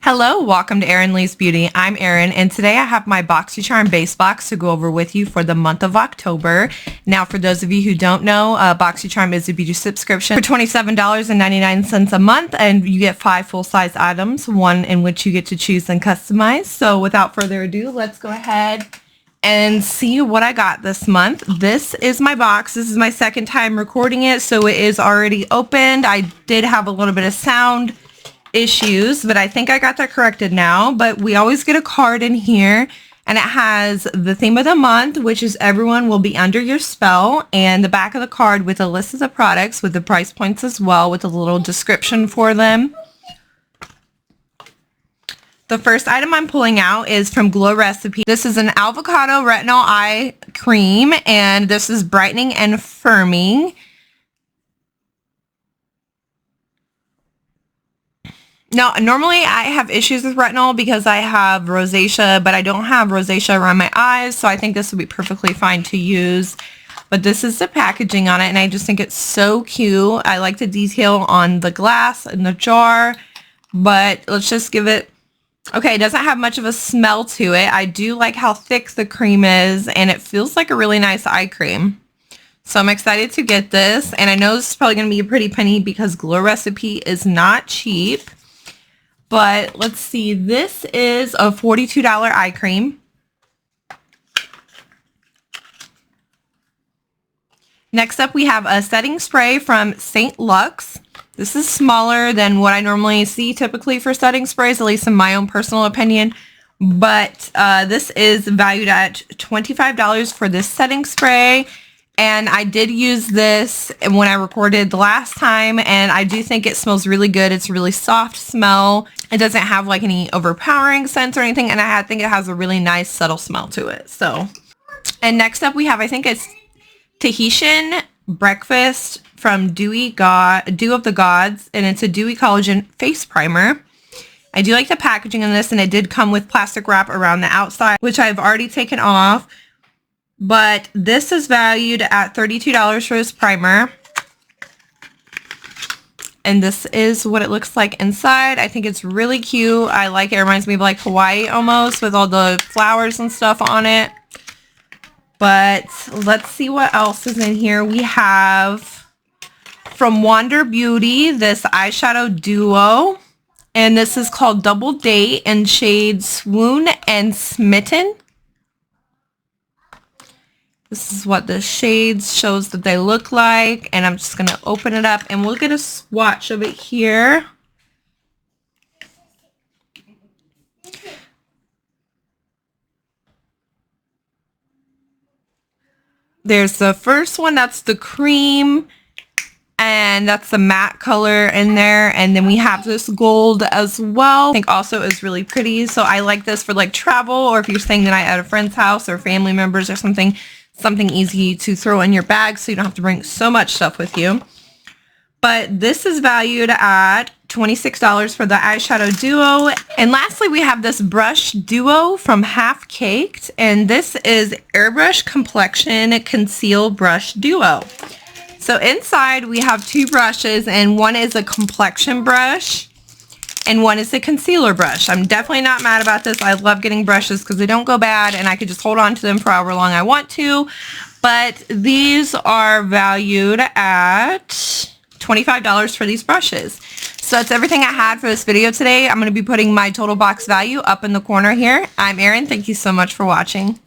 Hello, welcome to Erin Lee's Beauty. I'm Erin, and today I have my Boxycharm base box to go over with you for the month of October. Now, for those of you who don't know, Boxycharm is a beauty subscription for $27.99 a month, and you get 5 full-size items, one in which you get to choose and customize. So without further ado, let's go ahead and see what I got this month. This is my box. This is my second time recording it, so it is already opened. I did have a little bit of sound issues, but I think I got that corrected now. But we always get a card in here, and it has the theme of the month, which is everyone will be under your spell, and the back of the card with a list of the products with the price points as well, with a little description for them. The first item I'm pulling out is from Glow Recipe. This is an avocado retinol eye cream, and this is brightening and firming. Now, normally I have issues with retinol because I have rosacea, but I don't have rosacea around my eyes, so I think this would be perfectly fine to use. But this is the packaging on it, and I just think it's so cute. I like the detail on the glass and the jar, but let's just give it... Okay, it doesn't have much of a smell to it. I do like how thick the cream is, and it feels like a really nice eye cream. So I'm excited to get this, and I know this is probably going to be a pretty penny because Glow Recipe is not cheap. But let's see, this is a $42 eye cream. Next up, we have a setting spray from St. Lux. This is smaller than what I normally see typically for setting sprays, at least in my own personal opinion. But this is valued at $25 for this setting spray. And I did use this when I recorded the last time, and I do think it smells really good. It's a really soft smell. It doesn't have like any overpowering scents or anything, and I think it has a really nice subtle smell to it. So, and next up we have, I think it's Tahitian Breakfast from Dew of the Gods, and it's a Dewy Collagen Face Primer. I do like the packaging on this, and it did come with plastic wrap around the outside, which I've already taken off. But this is valued at $32 for this primer. And this is what it looks like inside. I think it's really cute. I like it. It reminds me of like Hawaii almost, with all the flowers and stuff on it. But let's see what else is in here. We have from Wander Beauty this eyeshadow duo. And this is called Double Date in shades Swoon and Smitten. This is what the shades shows that they look like, and I'm just going to open it up and we'll get a swatch of it here. There's the first one, that's the cream, and that's the matte color in there, and then we have this gold as well. I think also is really pretty, so I like this for like travel, or if you're staying the night at a friend's house or family members or something easy to throw in your bag so you don't have to bring so much stuff with you. But this is valued at $26 for the eyeshadow duo. And lastly, we have this brush duo from Half Caked, and this is Airbrush Complexion Conceal Brush Duo. So inside we have 2 brushes, and one is a complexion brush and one is a concealer brush. I'm definitely not mad about this. I love getting brushes because they don't go bad, and I could just hold on to them for however long I want to. But these are valued at $25 for these brushes. So that's everything I had for this video today. I'm going to be putting my total box value up in the corner here. I'm Erin. Thank you so much for watching.